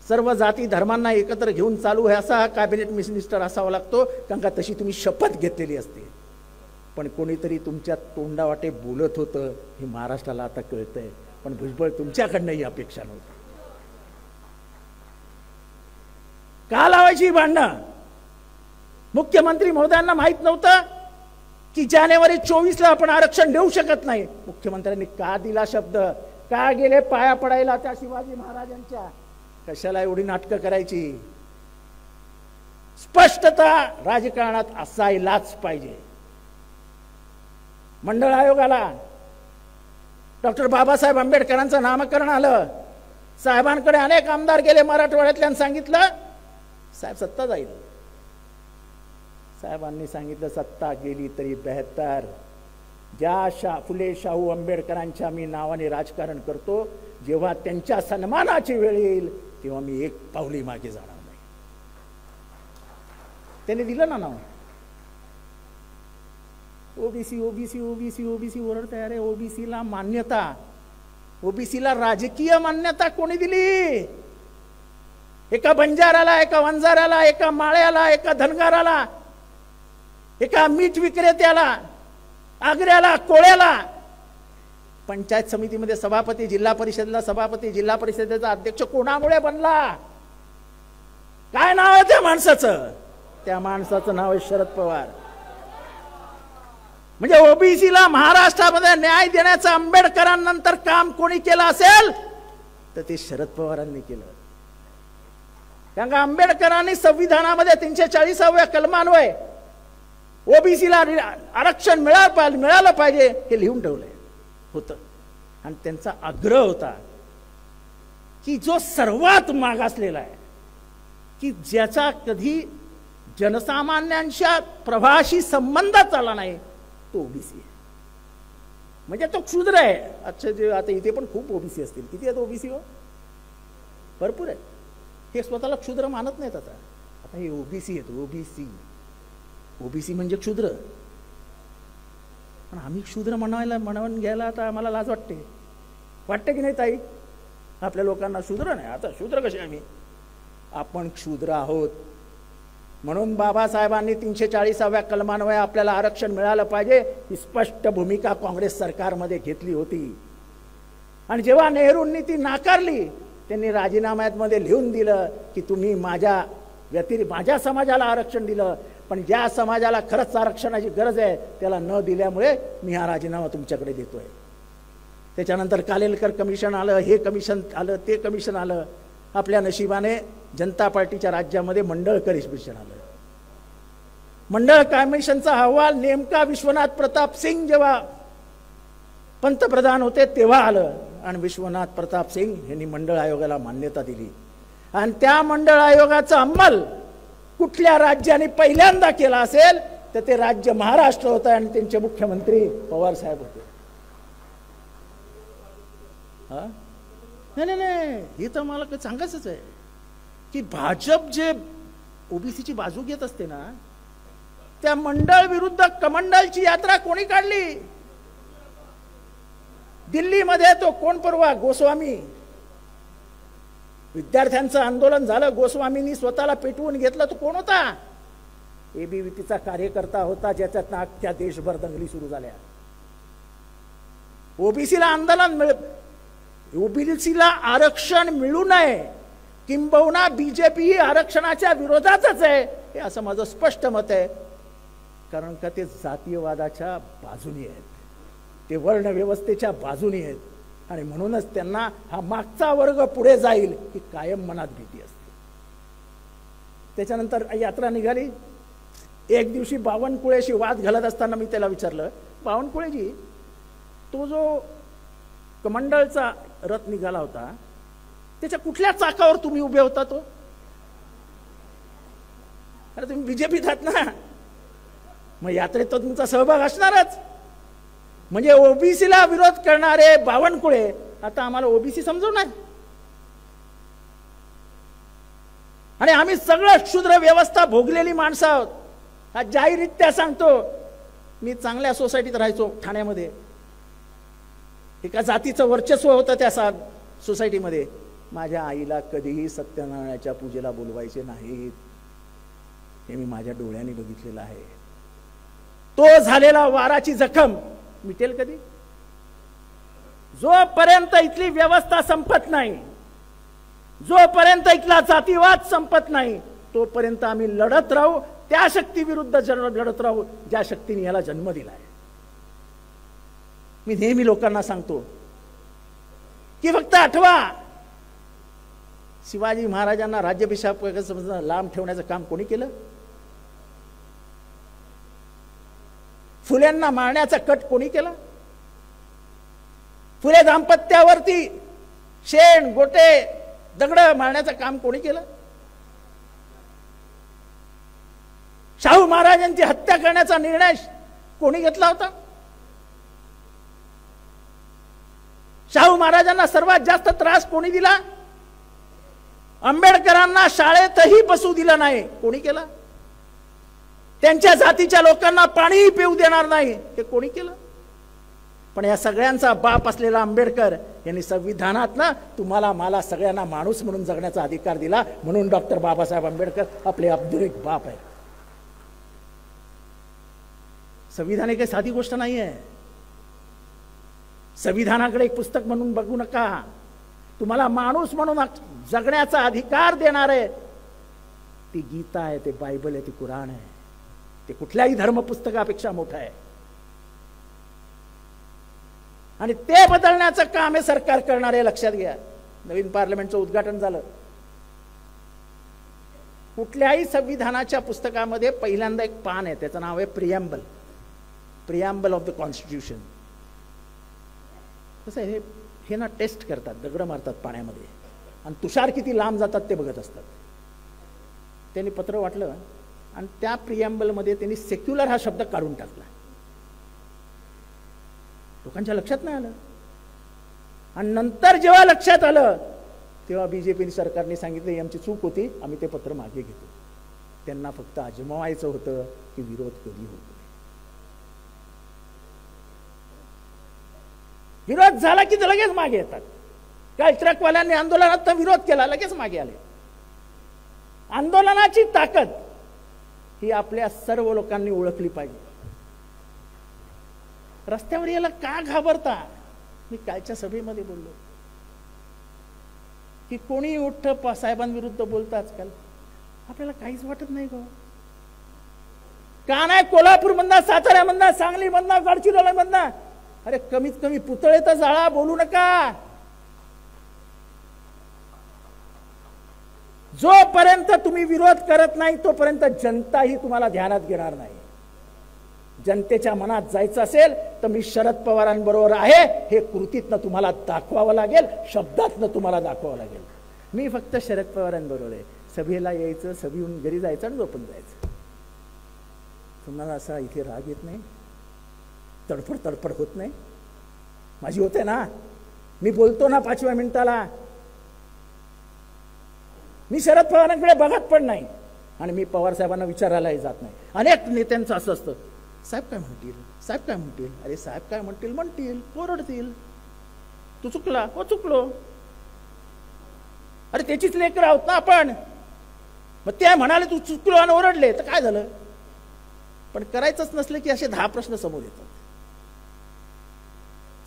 सर्व जाती धर्मांना एकत्र घेऊन चालू आहे असा कॅबिनेट मिनिस्टर असावा लागतो, कारण का तशी तुम्ही शपथ घेतलेली असते. पण कोणीतरी तुमच्या तोंडावाटे बोलत होतं हे महाराष्ट्राला आता कळतंय, पण भुजबळ तुमच्याकडनं ही अपेक्षा नव्हती. का लावायची भांडणं? मुख्यमंत्री महोदयांना माहित नव्हतं की जानेवारी 24ला आपण आरक्षण देऊ शकत नाही. मुख्यमंत्र्यांनी का दिला शब्द? का गेले पाया पडायला त्या शिवाजी महाराजांच्या? कशाला एवढी नाटकं करायची? स्पष्टता राजकारणात असायलाच पाहिजे. मंडळ आयोगाला डॉक्टर बाबासाहेब आंबेडकरांचं नामकरण आलं. साहेबांकडे अनेक आमदार गेले मराठवाड्यातल्या, सांगितलं साहेब सत्ता जाईल. साहेबांनी सांगितलं सत्ता गेली तरी बेहतर. ज्या फुले शाहू आंबेडकरांच्या मी नावाने राजकारण करतो, जेव्हा त्यांच्या सन्मानाची वेळ येईल तेव्हा मी एक पावली मागे जाणार नाही. त्यांनी दिलं ना नाव. ओबीसी ओबीसी ओबीसी ओबीसी वर तयार आहे. ओबीसीला मान्यता, ओबीसीला राजकीय मान्यता कोणी दिली? एका बंजाराला, एका वंजाराला, एका माळ्याला, एका धनगराला, एका मीठ विक्रेत्याला, आग्र्याला, कोळ्याला. पंचायत समितीमध्ये सभापती, जिल्हा परिषदेला सभापती, जिल्हा परिषदेचा अध्यक्ष कोणामुळे बनला? काय नाव आहे त्या माणसाचं? त्या माणसाचं नाव आहे शरद पवार. म्हणजे ओबीसीला महाराष्ट्रामध्ये न्याय देण्याचं आंबेडकरांनंतर काम कोणी केलं असेल तर ते शरद पवारांनी केलं. कारण का आंबेडकरांनी संविधानामध्ये 340व्या कलमान्वये ओबीसीला आरक्षण मिळालं पाहिजे हे लिहून ठेवलंय होतं. आणि त्यांचा आग्रह होता की जो सर्वात मागासलेला आहे, की ज्याचा कधी जनसामान्यांच्या प्रवाहाशी संबंधच आला नाही, तो ओबीसी आहे. म्हणजे तो क्षुद्र आहे. अच्छा, जे आता इथे पण खूप ओबीसी असतील. किती आहेत ओबीसी? हो, भरपूर आहेत. हे स्वतःला क्षुद्र मानत नाहीत. आता हे ओबीसी आहेत. ओबीसी म्हणजे क्षुद्र. पण आम्ही क्षुद्र म्हणून घ्यायला आता आम्हाला लाज वाटते की नाही ताई? आपल्या लोकांना शूद्र नाही. आता शूद्र कसे आम्ही? आपण क्षुद्र आहोत. म्हणून बाबासाहेबांनी 340व्या कलमान्वये आपल्याला आरक्षण मिळालं पाहिजे ही स्पष्ट भूमिका काँग्रेस सरकारमध्ये घेतली होती. आणि जेव्हा नेहरूंनी ती नाकारली, त्यांनी राजीनाम्यामध्ये लिहून दिलं की तुम्ही माझ्या समाजाला आरक्षण दिलं, पण ज्या समाजाला खरंच आरक्षणाची गरज आहे त्याला न दिल्यामुळे मी हा राजीनामा तुमच्याकडे देतोय. त्याच्यानंतर कालेलकर कमिशन आलं, हे कमिशन आलं, ते कमिशन आलं. आपल्या नशिबाने जनता पार्टीच्या राज्यामध्ये मंडळ कमिशन आलं. मंडळ कमिशनचा अहवाल नेमका विश्वनाथ प्रताप सिंग जेव्हा पंतप्रधान होते तेव्हा आलं, आणि विश्वनाथ प्रताप सिंग यांनी मंडळ आयोगाला मान्यता दिली. आणि त्या मंडळ आयोगाचा अंमल कुठल्या राज्याने पहिल्यांदा केला असेल तर ते राज्य महाराष्ट्र होतं, आणि त्यांचे मुख्यमंत्री पवार साहेब होते. नाही, हे तर मला सांगायचंच आहे की भाजप जे ओबीसीची बाजू घेत असते ना, त्या मंडळ विरुद्ध कमंडलची यात्रा कोणी काढली? दिल्लीमध्ये तो कोण परवा गोस्वामी, विद्यार्थ्यांचं आंदोलन झालं, गोस्वामींनी स्वतःला पेटवून घेतलं. तो कोण होता? एबीव्हीपीचा कार्यकर्ता होता, ज्याच्यात अख्ख्या देशभर दंगली सुरू झाल्या. ओबीसीला आरक्षण मिळू नये, किंबहुना बीजेपी ही आरक्षणाच्या विरोधातच आहे, हे असं माझं स्पष्ट मत आहे. कारण का ते जातीयवादाच्या बाजूनी आहेत, ते वर्ण व्यवस्थेच्या बाजूनी आहेत, आणि म्हणूनच त्यांना हा मागचा वर्ग पुढे जाईल ही कायम मनात भीती असते. त्याच्यानंतर यात्रा निघाली. एक दिवशी बावनकुळेशी वाद घालत असताना मी त्याला विचारलं, बावनकुळेजी, तो जो कमंडळचा रथ निघाला होता त्याच्या कुठल्या चाकावर तुम्ही उभे होता? तो अरे तुम्ही बीजेपीत आहात ना, मग यात्रेत तो तुमचा सहभाग असणारच. म्हणजे ओबीसीला विरोध करणारे बावनकुळे आता आम्हाला ओबीसी समजवणार, आणि आम्ही सगळं क्षुद्र व्यवस्था भोगलेली माणसं आहोत. हा जाहीररित्या सांगतो. मी चांगल्या सोसायटीत राहायचो ठाण्यामध्ये. एका जातीचं वर्चस्व होतं त्या सोसायटीमध्ये. माझ्या आईला कधीही सत्यनारायणाच्या पूजेला बोलवायचे नाहीत, हे मी माझ्या डोळ्यांनी बघितलेलं आहे. तो झालेला वाराची जखम मिटेल कधी? जोपर्यंत इथली व्यवस्था संपत नाही, जोपर्यंत इथला जातीवाद संपत नाही, तोपर्यंत आम्ही लढत राहू. त्या शक्ती विरुद्ध लढत राहू ज्या शक्तीने याला जन्म दिलाय. मी नेहमी लोकांना सांगतो की फक्त आठवा, शिवाजी महाराजांना राज्याभिषेक लांब ठेवण्याचं काम कोणी केलं? फुल्यांना मारण्याचा कट कोणी केला? फुले दाम्पत्यावरती शेण, गोटे, दगड मारण्याचं काम कोणी केलं? शाहू महाराजांची हत्या करण्याचा निर्णय कोणी घेतला होता? शाहू महाराजांना सर्वात जास्त त्रास कोणी दिला? आंबेडकरांना शाळेतही बसू दिलं नाही, कोणी केलं? त्यांच्या जातीच्या लोकांना पाणीही पिऊ देणार नाही, हे कोणी केलं? पण या सगळ्यांचा बाप असलेला आंबेडकर यांनी संविधानात ना तुम्हाला मला सगळ्यांना माणूस म्हणून जगण्याचा अधिकार दिला. म्हणून डॉक्टर बाबासाहेब आंबेडकर आपले अब्दुल बाप आहे. संविधान ही काही साधी गोष्ट नाही आहे. संविधानाकडे एक पुस्तक म्हणून बघू नका. तुम्हाला माणूस म्हणून जगण्याचा अधिकार देणार आहे ती गीता आहे, ते बायबल आहे, ती कुराण आहे. ते कुठल्याही धर्मपुस्तकापेक्षा मोठं आहे. आणि ते बदलण्याचं काम हे सरकार करणार आहे, लक्षात घ्या. नवीन पार्लमेंटचं उद्घाटन झालं. कुठल्याही संविधानाच्या पुस्तकामध्ये पहिल्यांदा एक पान आहे, त्याचं नाव आहे preamble, preamble of the constitution. कसं आहे, हे ना टेस्ट करतात, दगड मारतात पाण्यामध्ये आणि तुषार किती लांब जातात ते बघत असतात. त्यांनी पत्र वाटलं आणि त्या प्रिएम्बलमध्ये त्यांनी सेक्युलर हा शब्द काढून टाकला. लोकांच्या लक्षात नाही आलं. आणि नंतर जेव्हा लक्षात आलं तेव्हा बीजेपी सरकारने सांगितलं ही आमची चूक होती, आम्ही ते पत्र मागे घेतो. त्यांना फक्त आजमावायचं होतं की विरोध कधी होतो. विरोध झाला की ते लगेच मागे येतात. काय ट्रकवाल्यांनी आंदोलनात विरोध केला, लगेच मागे आले. आंदोलनाची ताकद ही आपल्या सर्व लोकांनी ओळखली पाहिजे. रस्त्यावर याला का घाबरता? मी कालच्या सभेमध्ये बोललो की कोणी उठतं साहेबांविरुद्ध बोलतं आजकाल, आपल्याला काहीच वाटत नाही गो. का नाही? कोल्हापूर मधना, सातारा मधना, सांगली मधना, गडचिरोली मधना, अरे कमीत कमी पुतळे तर जाळा, बोलू नका. जोपर्यंत तुम्ही विरोध करत नाही तोपर्यंत जनताही तुम्हाला ध्यानात घेणार नाही. जनतेच्या मनात जायचं असेल तर मी शरद पवारांबरोबर आहे हे कृतीतनं तुम्हाला दाखवावं लागेल, शब्दातनं तुम्हाला दाखवावं लागेल. मी फक्त शरद पवारांबरोबर आहे. सभेला यायचं, सभेहून घरी जायचं आणि झोपून जायचं. तुम्हाला असा इथे राग येत नाही? तडफड तडफड होत नाही? माझी होते ना. मी बोलतो ना 5व्या मिनिटाला. मी शरद पवारांकडे बघत पण नाही आणि मी पवार साहेबांना विचारायलाही जात नाही. अनेक नेत्यांचं असं असतं, साहेब काय म्हणतील, साहेब काय म्हणतील. अरे साहेब काय म्हणतील, ओरडतील. तू चुकला, हो चुकलो. अरे त्याचीच लेकरं आहोत ना आपण. मग ते म्हणाले तू चुकलो आणि ओरडले तर काय झालं? पण करायचंच नसले की असे 10 प्रश्न समोर येतात.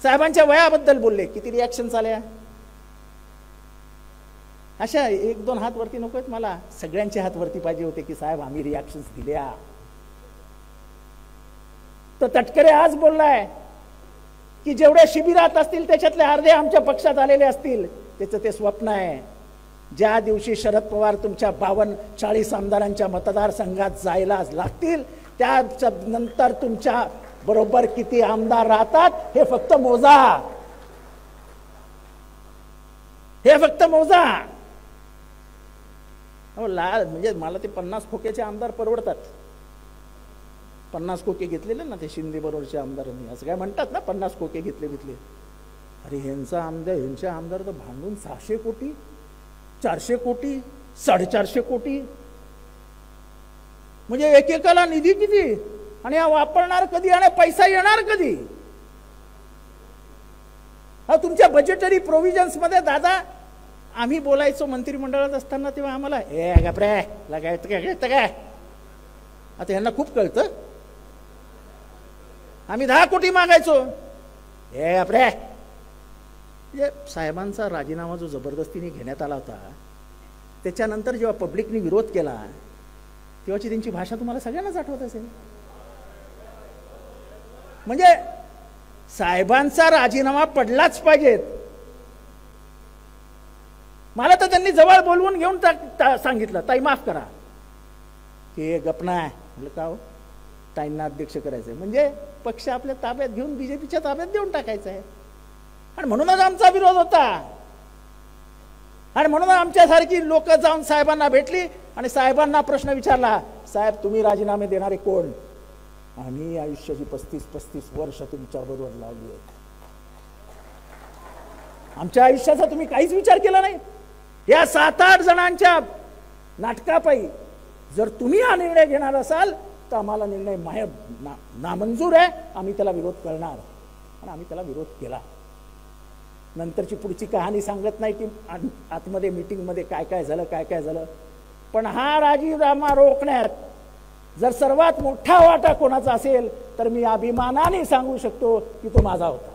साहेबांच्या वयाबद्दल बोलले, किती रिॲक्शन आल्या. अशा 1-2 हात वरती नको आहेत मला, सगळ्यांचे हात वरती पाहिजे होते की साहेब आम्ही रिॲक्शन्स दिल्या. तर तटकरे आज बोललाय की जेवढे शिबिरात असतील त्याच्यातले अर्धे आमच्या पक्षात आलेले असतील. त्याचं ते स्वप्न आहे. ज्या दिवशी शरद पवार तुमच्या 52-40 आमदारांच्या मतदारसंघात जायला लागतील त्या नंतर तुमच्या बरोबर किती आमदार राहतात हे फक्त मोजा. हे फक्त मोजा. म्हणजे मला ते 50 खोक्याचे आमदार परवडतात. 50 खोके घेतलेले ना ते शिंदे बरोबरच्या आमदारांनी, असं काय म्हणतात ना 50 खोके घेतले. अरे ह्यांचे आमदार तर भांडून 600 कोटी, 400 कोटी, 450 कोटी, म्हणजे एकेकाला निधी किती, आणि हा वापरणार कधी आणि पैसा येणार कधी. हा तुमच्या बजेटरी प्रोव्हिजन्स मध्ये दादा आम्ही बोलायचो मंत्रिमंडळात असताना, तेव्हा आम्हाला काय आता यांना खूप कळतं. आम्ही 10 कोटी मागायचो. साहेबांचा राजीनामा जो जबरदस्तीने घेण्यात आला होता, त्याच्यानंतर जेव्हा पब्लिकने विरोध केला तेव्हाची त्यांची भाषा तुम्हाला सगळ्यांनाच आठवत असेल. म्हणजे साहेबांचा राजीनामा पडलाच पाहिजेत. मला तर त्यांनी जवळ बोलवून घेऊन सांगितलं, ताई माफ करा, ते गपना आहे. म्हटलं का हो, ताईंना अध्यक्ष करायचंय म्हणजे पक्ष आपल्या ताब्यात घेऊन बीजेपीच्या ताब्यात देऊन टाकायचं आहे. आणि म्हणूनच आमचा विरोध होता. आणि म्हणून आमच्यासारखी लोक जाऊन साहेबांना भेटली आणि साहेबांना प्रश्न विचारला, साहेब तुम्ही राजीनामे देणारे कोण? आम्ही आयुष्याची 35 वर्ष तुमच्या बरोबर लावली आहेत. आमच्या आयुष्याचा तुम्ही काहीच विचार केला नाही. या 7-8 जणांच्या नाटकापायी जर तुम्ही हा निर्णय घेणार असाल तर आम्हाला निर्णय नामंजूर आहे. आम्ही त्याला विरोध करणार. आणि आम्ही त्याला विरोध केला. नंतरची पुढची कहाणी सांगत नाही की आतमध्ये मीटिंगमध्ये काय काय झालं. पण हा राजीनामा रोखण्यात जर सर्वात मोठा वाटा कोणाचा असेल तर मी अभिमानाने सांगू शकतो की तो माझा होता.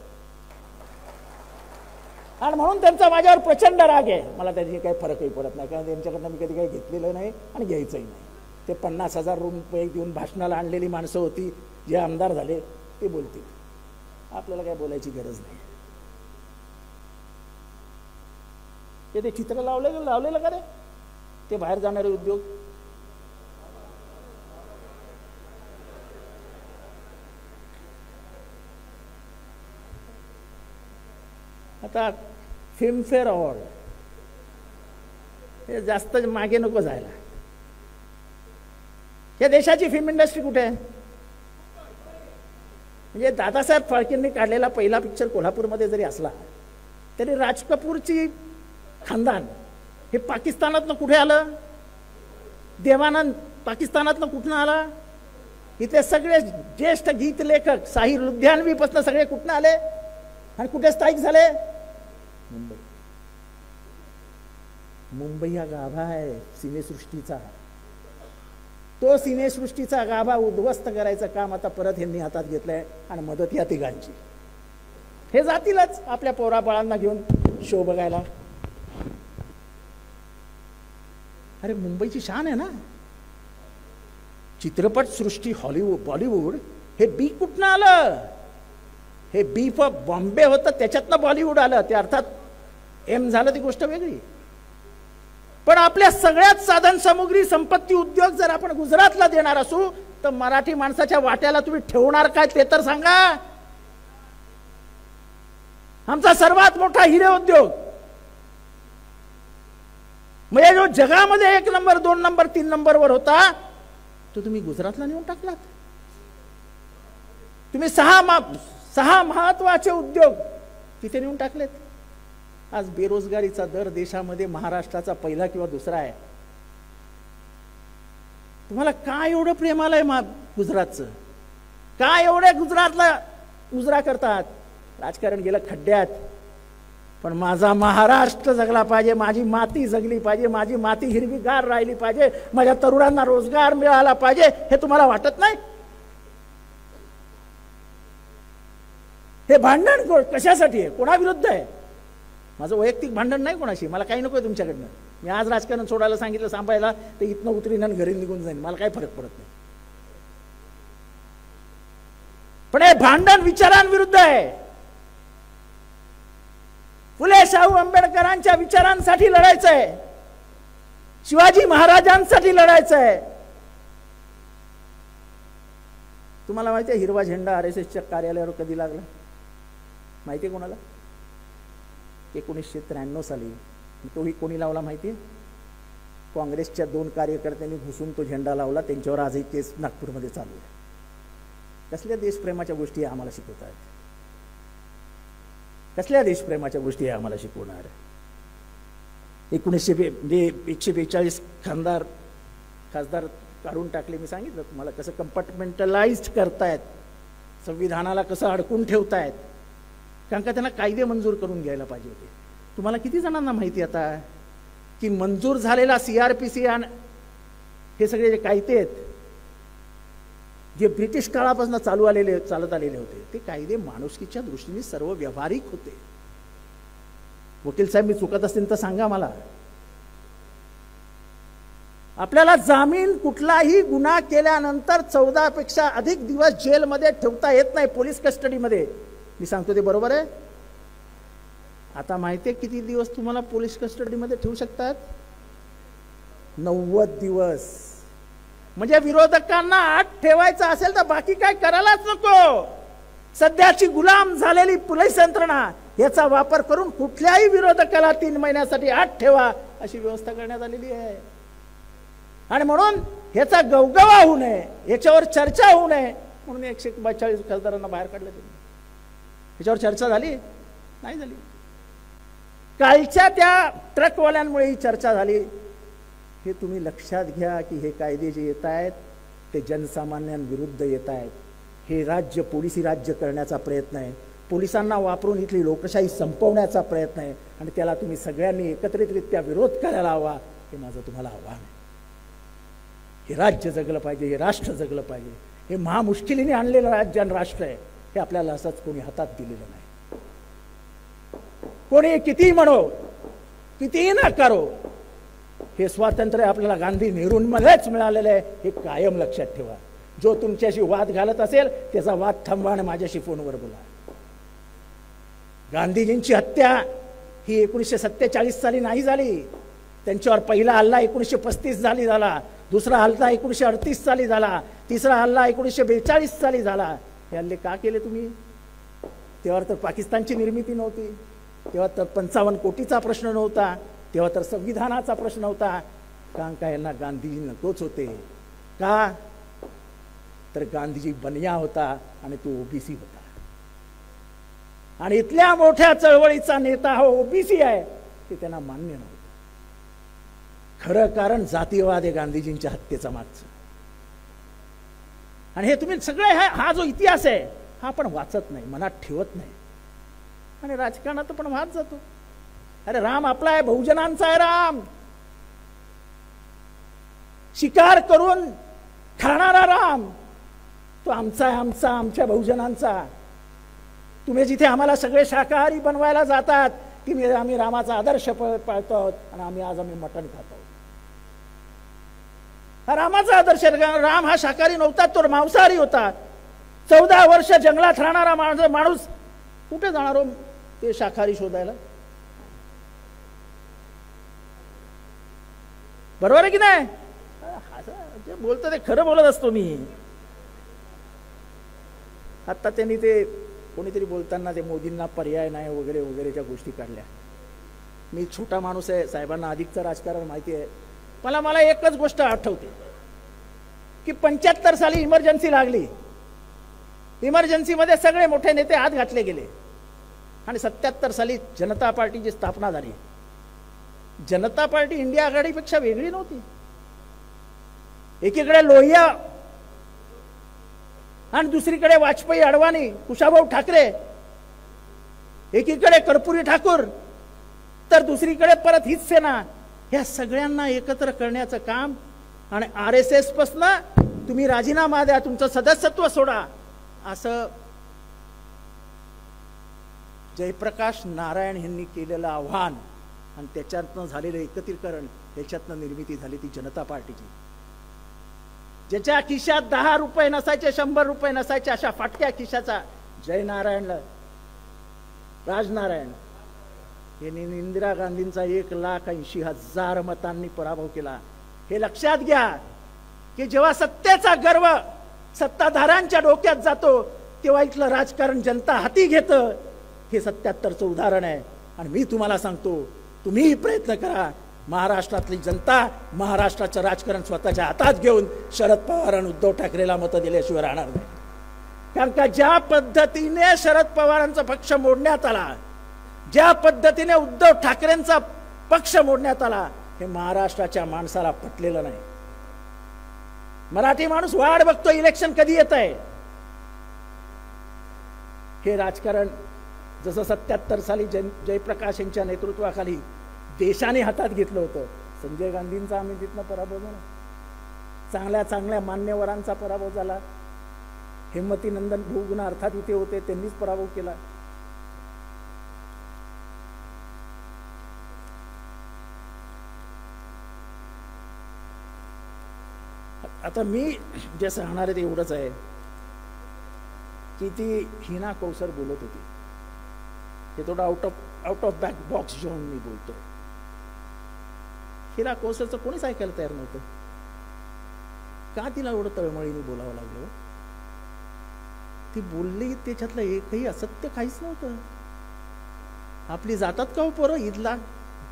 आणि म्हणून त्यांचा माझ्यावर प्रचंड राग आहे. मला त्याची काही फरकही पडत नाही, कारण त्यांच्याकडनं मी कधी काही घेतलेलं नाही आणि घ्यायचंही नाही. ते 50,000 रुपये देऊन भाषणाला आणलेली माणसं होती, जे आमदार झाले ते बोलतील. आपल्याला काय बोलायची गरज नाही. ते चित्र लावलेलं का रे, ते बाहेर जाणारे उद्योग. आता फिल्मफेअर अवॉर्ड हे जास्त मागे नको जायला. या देशाची फिल्म इंडस्ट्री कुठे आहे? म्हणजे दादासाहेब फाळकेंनी काढलेला पहिला पिक्चर कोल्हापूरमध्ये जरी असला तरी राज कपूरची खानदान हे पाकिस्तानातनं कुठे आलं? देवानंद पाकिस्तानातनं कुठनं आला? इथे सगळे ज्येष्ठ गीत लेखक साहिर लुधियानवी पासून सगळे कुठनं आले आणि कुठे स्थायिक झाले? मुंबई हा गाभा आहे सिनेसृष्टीचा. तो सिनेसृष्टीचा गाभा उद्ध्वस्त करायचं काम आता परत यांनी हातात घेतलंय. आणि मदत या तिघांची. हे जातीलच आपल्या पोराबाळांना घेऊन शो बघायला. अरे मुंबईची शान आहे ना चित्रपट सृष्टी. हॉलिवूड बॉलिवूड हे बी कुठनं आलं? हे बी फॉर बॉम्बे होतं, त्याच्यातनं बॉलिवूड आलं. ते अर्थात एम झालं ती गोष्ट वेगळी. पण आपल्या सगळ्यात साधन सामुग्री संपत्ती उद्योग जर आपण गुजरातला देणार असू तर मराठी माणसाच्या वाट्याला तुम्ही ठेवणार काय ते तर सांगा. आमचा सर्वात मोठा हिरे उद्योग म्हणजे जो जगामध्ये 1 नंबर 2 नंबर 3 नंबरवर होता तो तुम्ही गुजरातला नेऊन टाकलात. तुम्ही 6 महत्वाचे उद्योग तिथे नेऊन टाकलेत. आज बेरोजगारीचा दर देशामध्ये महाराष्ट्राचा पहिला किंवा दुसरा आहे. तुम्हाला काय एवढं प्रेम आलंय गुजरातचं? काय एवढे गुजरातला मुजरा करतात? राजकारण गेलं खड्ड्यात. पण माझा महाराष्ट्र जगला पाहिजे, माझी माती जगली पाहिजे, माझी माती हिरवीगार राहिली पाहिजे, माझ्या तरुणांना रोजगार मिळाला पाहिजे, हे तुम्हाला वाटत नाही? हे भांडण कशासाठी आहे? कोणाविरुद्ध आहे? माझं वैयक्तिक भांडण नाही कोणाशी. मला काही नकोय तुमच्याकडनं. मी आज राजकारण सोडायला सांगितलं सांभाळायला ते इथनं उतरीन आणि घरी निघून जाईन. मला काही फरक पडत नाही. पण हे भांडण विचारांविरुद्ध आहे. फुले शाहू आंबेडकरांच्या विचारांसाठी लढायचं आहे. शिवाजी महाराजांसाठी लढायचं आहे. तुम्हाला माहिती आहे हिरवा झेंडा RSSच्या कार्यालयावर कधी लागला? माहिती आहे कोणाला? 1993 साली. तोही कोणी लावला माहिती आहे? काँग्रेसच्या 2 कार्यकर्त्यांनी घुसून तो झेंडा लावला. त्यांच्यावर आजही केस नागपूरमध्ये चालू आहे. कसल्या देशप्रेमाच्या गोष्टी आम्हाला शिकवतात? कसल्या देशप्रेमाच्या गोष्टी आम्हाला शिकवणार? 142 खासदार काढून टाकले. मी सांगितलं तुम्हाला कसं कंपार्टमेंटलाइज्ड करतायत, संविधानाला कसं अडकून ठेवतायत, कारण का त्यांना कायदे मंजूर करून घ्यायला पाहिजे होते. तुम्हाला किती जणांना माहिती आता की मंजूर झालेला CRPC आणि हे सगळे जे कायदे आहेत जे ब्रिटिश काळापासून चालत आलेले होते, ते कायदे माणुसकीच्या दृष्टीने सर्व व्यावहारिक होते. वकील साहेब, मी चुकत असतील तर सांगा मला. आपल्याला जामीन कुठलाही गुन्हा केल्यानंतर 14 पेक्षा अधिक दिवस जेलमध्ये ठेवता येत नाही, पोलीस कस्टडीमध्ये. मी सांगतो ते बरोबर आहे? आता माहिती आहे किती दिवस तुम्हाला पोलीस कस्टडीमध्ये ठेवू शकतात? 90 दिवस. म्हणजे विरोधकांना आत ठेवायचं असेल तर बाकी काय करायलाच नको. सध्याची गुलाम झालेली पोलीस यंत्रणा याचा वापर करून कुठल्याही विरोधकाला 3 महिन्यासाठी आत ठेवा अशी व्यवस्था करण्यात आलेली आहे. आणि म्हणून ह्याचा गवगवा होऊ नये, याच्यावर चर्चा होऊ नये म्हणून 142 खासदारांना बाहेर काढलं. ह्याच्यावर चर्चा झाली नाही? झाली. कालच्या त्या ट्रकवाल्यांमुळे ही चर्चा झाली. हे तुम्ही लक्षात घ्या की हे कायदे जे येत आहेत ते जनसामान्यांविरुद्ध येत आहेत. हे राज्य पोलिसी राज्य करण्याचा प्रयत्न आहे, पोलिसांना वापरून इथली लोकशाही संपवण्याचा प्रयत्न आहे. आणि त्याला तुम्ही सगळ्यांनी एकत्रितरित्या विरोध करायला हवा, हे माझं तुम्हाला आव्हान आहे. हे राज्य जगलं पाहिजे, हे राष्ट्र जगलं पाहिजे. हे महामुश्किलीने आणलेलं राज्य आणि राष्ट्र आहे. हे आपल्याला असंच कोणी हातात दिलेलं नाही. कोणी कितीही म्हणो, कितीही नाकारो, हे स्वातंत्र्य आपल्याला गांधी नेहरूंमध्येच मिळालेलं आहे. हे कायम लक्षात ठेवा. जो तुमच्याशी वाद घालत असेल त्याचा वाद थांबवा आणि माझ्याशी फोनवर बोला. गांधीजींची हत्या ही 1947 साली नाही झाली. त्यांच्यावर पहिला हल्ला 1935 साली झाला, दुसरा हल्ला 1938 साली झाला, तिसरा हल्ला 1942 साली झाला. हे हल्ले का केले तुम्ही? तेव्हा तर पाकिस्तानची निर्मिती नव्हती, तेव्हा तर 55 कोटीचा प्रश्न नव्हता, तेव्हा तर संविधानाचा प्रश्न होता. कारण का यांना गांधीजी नकोच होते. का? तर गांधीजी बनिया होता आणि तो ओबीसी होता. आणि इथल्या मोठ्या चळवळीचा नेता हा ओबीसी आहे ते त्यांना मान्य नव्हतं. खरं कारण जातीयवाद आहे गांधीजींच्या हत्येचा मागचं. आणि हे तुम्ही सगळे हा जो इतिहास आहे हा आपण वाचत नाही, मनात ठेवत नाही आणि राजकारणात पण वाद जातो. अरे राम आपला आहे, बहुजनांचा आहे राम. शिकार करून खाणारा राम तो आमचा आहे, आमच्या बहुजनांचा. तुम्ही जिथे आम्हाला सगळे शाकाहारी बनवायला जातात की आम्ही रामाचा आदर्श पाळतो आहोत आणि आम्ही मटण खातो. हा रामाचा आदर्श. राम हा शाकाहारी नव्हता, तो मांसाहारी होता. 14 वर्ष जंगलात राहणारा माणूस कुठे जाणार हो ते शाकाहारी शोधायला? बरोबर आहे की नाही? जे बोलतो ते खरं बोलत असतो मी. आता त्यांनी ते कोणीतरी बोलताना ते मोदींना पर्याय नाही वगैरे वगैरेच्या गोष्टी काढल्या. मी छोटा माणूस आहे, साहेबांना अधिकचं राजकारण माहिती आहे. मला एकच गोष्ट आठवते की 75 साली इमर्जन्सी लागली. इमर्जन्सीमध्ये सगळे मोठे नेते आत घातले गेले आणि 77 साली जनता पार्टीची स्थापना झाली. जनता पार्टी इंडिया आघाडीपेक्षा वेगळी नव्हती. एकीकडे लोहिया आणि दुसरीकडे वाजपेयी, अडवाणी, कुशाभाऊ ठाकरे, एकीकडे कर्पुरी ठाकूर तर दुसरीकडे परत हीच सेना. या सगळ्यांना एकत्र करण्याचं काम. आणि RSS पासून तुम्ही राजीनामा द्या, तुमचं सदस्यत्व सोडा असं जयप्रकाश नारायण यांनी केलेलं आव्हान आणि त्याच्यातनं झालेलं एकत्रीकरण, त्याच्यातनं निर्मिती झाली ती जनता पार्टीची. ज्याच्या खिशात 10 रुपये नसायचे, 100 रुपये नसायचे, अशा फाटक्या खिशाचा जयनारायणला राजनारायण यांनी इंदिरा गांधींचा 1,80,000 मतांनी पराभव केला. हे लक्षात घ्या की जेव्हा सत्तेचा गर्व सत्ताधाऱ्यांच्या डोक्यात जातो तेव्हा इथलं राजकारण जनता हाती घेतं. हे 77चं उदाहरण आहे. आणि मी तुम्हाला सांगतो, तुम्हीही प्रयत्न करा. महाराष्ट्रातली जनता महाराष्ट्राचं राजकारण स्वतःच्या हातात घेऊन शरद पवार आणि उद्धव ठाकरेला मतं दिल्याशिवाय राहणार नाही. कारण का ज्या पद्धतीने शरद पवारांचा पक्ष मोडण्यात आला, ज्या पद्धतीने उद्धव ठाकरेंचा पक्ष मोडण्यात आला, हे महाराष्ट्राच्या माणसाला पटलेलं नाही. मराठी माणूस वाट बघतो इलेक्शन कधी येत आहे. हे राजकारण जसं 77 साली जयप्रकाश यांच्या नेतृत्वाखाली देशाने हातात घेतलं होतं. संजय गांधींचा आम्ही तिथनं पराभव झाला, चांगल्या चांगल्या मान्यवरांचा पराभव झाला. हिम्मतीनंदन भोगुना अर्थात इथे होते, त्यांनीच पराभव केला. आता मी जे सांगणार आहे ते एवढंच आहे की ती हिना कौसर बोलत होती, हे थोडं आउट ऑफ बॅक बॉक्स घेऊन मी बोलतो. हिना कौसरचं कोणीच ऐकायला तयार नव्हतं. का तिला एवढं तळमळीने बोलावं लागलं? ती बोलली त्याच्यातलं एकही असत्य काहीच नव्हतं. आपली जातात का हो पोरं ईदला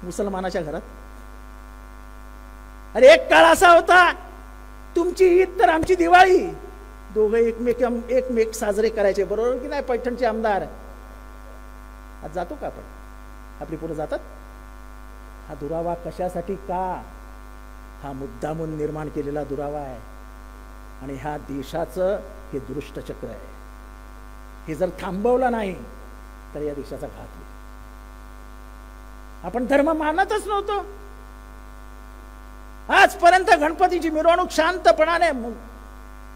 मुसलमानाच्या घरात? अरे एक काळ असा होता, तुमची ईद तर आमची दिवाळी, दोघे एकमेक साजरे करायचे, बरोबर की नाही? पैठणचे आमदार आज जातो का आपण? आपली पोरं जातात? हा दुरावा कशासाठी? का? हा मुद्दामून निर्माण केलेला दुरावा आहे आणि ह्या देशाचं हे दुष्ट चक्र आहे. हे जर थांबवलं नाही तर या देशाचा घात होईल. आपण धर्म मानतच नव्हतो. आजपर्यंत गणपतीची मिरवणूक शांतपणाने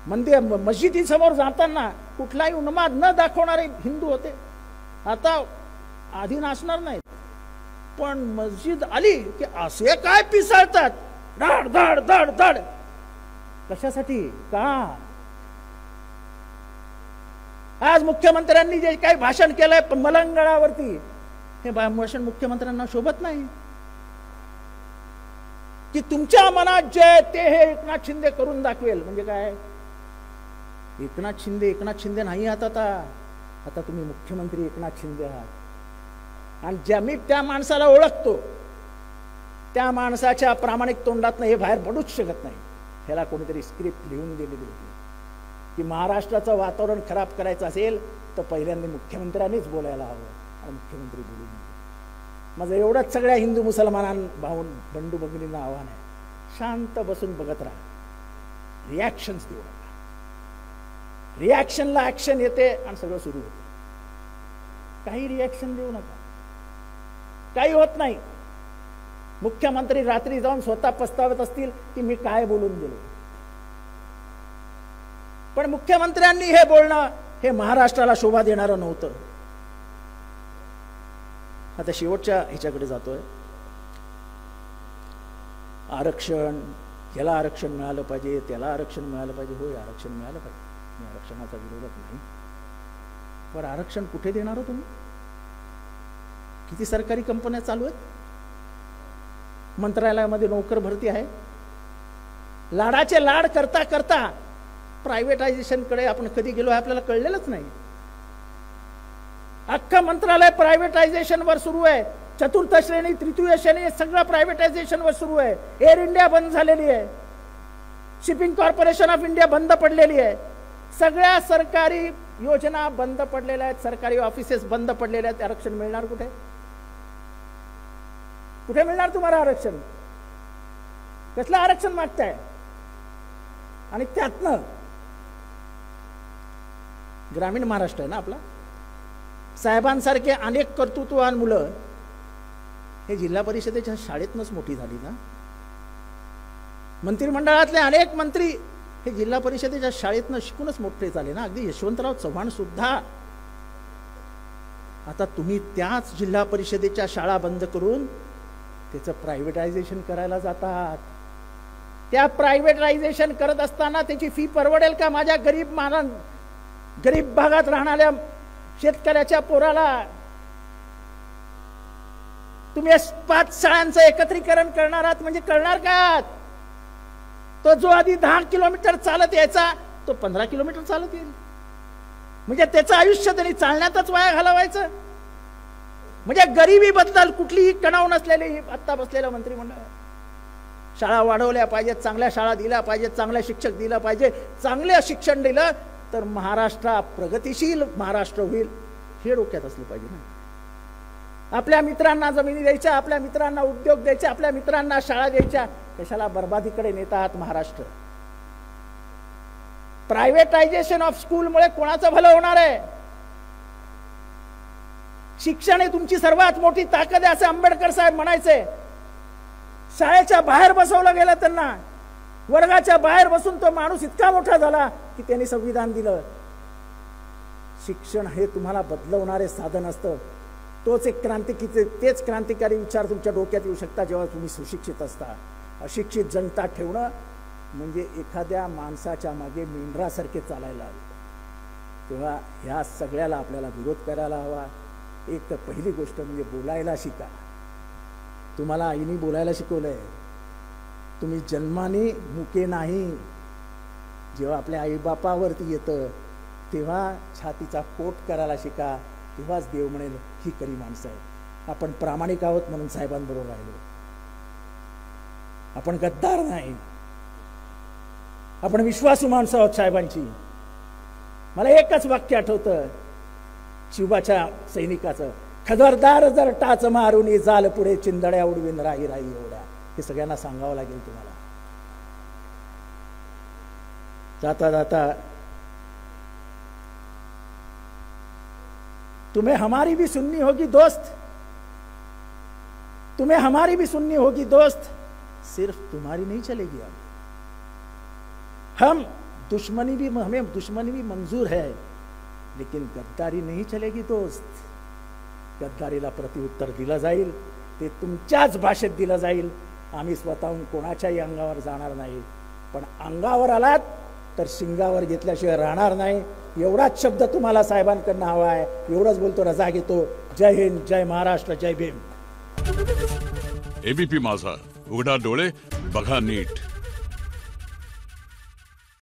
मंदिर मस्जिदीसमोर जाताना कुठलाही उन्माद न दाखवणारे हिंदू होते. आता आधी नाचणार नाहीत, पण मस्जिद आली की असे काय पिसाळतात, धड धड धड धड. कशासाठी? का? आज मुख्यमंत्र्यांनी जे काही भाषण केलंय मलंगडावरती, हे भाषण मुख्यमंत्र्यांना शोभत नाही. की तुमच्या मनात जे ते हे एकनाथ शिंदे करून दाखवेल. म्हणजे काय? एकनाथ शिंदे नाही आता तुम्ही मुख्यमंत्री एकनाथ शिंदे आहात. आणि ज्या मी त्या माणसाला ओळखतो, त्या माणसाच्या प्रामाणिक तोंडातनं हे बाहेर पडूच शकत नाही. ह्याला कोणीतरी स्क्रिप्ट लिहून दिलेली होती की महाराष्ट्राचं वातावरण खराब करायचं असेल तर पहिल्यांदा मुख्यमंत्र्यांनीच बोलायला हवं आणि मुख्यमंत्री बोलून. माझं एवढंच सगळ्या हिंदू मुसलमानां भाऊन बंडू भगिनींना आव्हान आहे, शांत बसून बघत राहा, रिॲक्शन्स देऊ नका. रिॲक्शनला ऍक्शन येते आणि सगळं सुरू होतं. काही रिॲक्शन देऊ नका, काही होत नाही. मुख्यमंत्री रात्री जाऊन स्वतः पस्तावत असतील की मी काय बोलून गेलो. पण मुख्यमंत्र्यांनी हे बोलणं हे महाराष्ट्राला शोभा देणारं नव्हतं. आता शेवटच्या ह्याच्याकडे जातोय. आरक्षण, याला आरक्षण मिळालं पाहिजे, त्याला आरक्षण मिळालं पाहिजे. होय, आरक्षण मिळालं पाहिजे, मी आरक्षणाचा विरोधक नाही. पण आरक्षण कुठे देणार हो तुम्ही? किती सरकारी कंपन्या चालू आहेत? मंत्रालयामध्ये नोकर भरती आहे. लाडाचे लाड करता करता प्रायव्हेटायझेशन कडे आपण कधी गेलो हे आपल्याला कळलेलंच नाही. अख्खं मंत्रालय प्रायव्हेटायझेशन वर सुरू आहे. चतुर्थ श्रेणी, तृतीय श्रेणी सगळं प्रायव्हेटायझेशन वर सुरू आहे. एअर इंडिया बंद झालेली आहे, शिपिंग कॉर्पोरेशन ऑफ इंडिया बंद पडलेली आहे, सगळ्या सरकारी योजना बंद पडलेल्या आहेत, सरकारी ऑफिसेस बंद पडलेल्या आहेत. आरक्षण मिळणार कुठे? कुठे मिळणार तुम्हाला आरक्षण? कसलं आरक्षण मागताय? आणि त्यातनं ग्रामीण महाराष्ट्र आहे ना आपला, साहेबांसारखे अनेक कर्तृत्ववान मुलं हे जिल्हा परिषदेच्या शाळेतनंच मोठी झाली ना. मंत्रिमंडळातले अनेक मंत्री हे जिल्हा परिषदेच्या शाळेतनं शिकूनच मोठे झाले ना. अगदी यशवंतराव चव्हाण सुद्धा. आता तुम्ही त्याच जिल्हा परिषदेच्या शाळा बंद करून त्याचं प्रायव्हेटायझेशन करायला जातात. त्या प्रायव्हेटायझेशन करत असताना त्याची फी परवडेल का माझ्या गरीब भागात राहणाऱ्या शेतकऱ्याच्या पोराला? तुम्ही 5 शाळांचं एकत्रीकरण करणार आहात म्हणजे करणार का? तो जो आधी 10 किलोमीटर चालत यायचा तो 15 किलोमीटर चालत येईल. म्हणजे त्याचं आयुष्य त्यांनी चालण्यातच वाया घालवायचं. म्हणजे गरिबीबद्दल कुठलीही कणाव नसलेली आत्ता बसलेलं मंत्रिमंडळ. शाळा वाढवल्या पाहिजेत, चांगल्या शाळा दिल्या पाहिजेत, चांगल्या शिक्षक दिला पाहिजे, चांगलं शिक्षण दिलं तर महाराष्ट्र प्रगतिशील महाराष्ट्र होईल, हे डोक्यात असलं पाहिजे ना. आपल्या मित्रांना जमिनी द्यायच्या, आपल्या मित्रांना उद्योग द्यायचे, आपल्या मित्रांना शाळा द्यायच्या, कशाला बर्बादीकडे नेत आहात महाराष्ट्र. प्रायव्हेटायझेशन ऑफ स्कूलमुळे कोणाचं भलं होणार आहे? शिक्षण ही तुमची सर्वात मोठी ताकद आहे, असे आंबेडकर साहेब म्हणायचे. शाळेच्या बाहेर बसवलं गेलं त्यांना, वर्गाच्या बाहेर बसून तो माणूस इतका मोठा झाला की त्यांनी संविधान दिलं. शिक्षण हे तुम्हाला बदलवणारे साधन असतं. तेच क्रांतिकारी विचार तुमच्या डोक्यात येऊ शकता जेव्हा तुम्ही सुशिक्षित असता. अशिक्षित जनता ठेवणं म्हणजे एखाद्या माणसाच्या मागे मेंढरासारखे चालायला हवे. तेव्हा ह्या सगळ्याला आपल्याला विरोध करायला हवा. एक तर पहिली गोष्ट म्हणजे बोलायला शिका. तुम्हाला आईने बोलायला शिकवलंय. तुम्ही जन्माने मुके नाही. जेव्हा आपल्या आईबापावरती येतं तेव्हा छातीचा पोट करायला शिका. तेव्हाच देव म्हणेल ही खरी माणसं आहे. आपण प्रामाणिक आहोत म्हणून साहेबांबरोबर राहिलो. आपण गद्दार नाही. आपण विश्वासू माणसं आहोत साहेबांची. मला एकच वाक्य आठवतं शिवबाच्या सैनिकाचं, खबरदार जर टाच मारून जाल पुढे चिंदड्या उडवीन राही राही एवढ्या. हे सगळ्यांना सांगावं लागेल तुम्हाला. जाता जाता तुम्हें हमारी भी सुननी होगी दोस्त, तुम्हें हमारी भी सुननी होगी दोस्त, सिर्फ तुम्हारी नहीं चलेगी. हमें दुश्मनी भी मंजूर है, लेकिन गद्दारी नहीं चलेगी दोस्त. गद्दारीला प्रत्युत्तर दिलं जाईल, ते तुमच्याच भाषेत दिलं जाईल. आम्ही स्वतःहून कोणाच्याही अंगावर जाणार नाही. पण अंगावर आलात तर शिंगावर घेतल्याशिवाय राहणार नाही. एवढाच शब्द तुम्हाला साहेबांकडनं हवा आहे. एवढंच बोलतो, रजा घेतो. जय हिंद, जय महाराष्ट्र, जय भीम. एबीपी माझा, उघडा डोळे बघा नीट.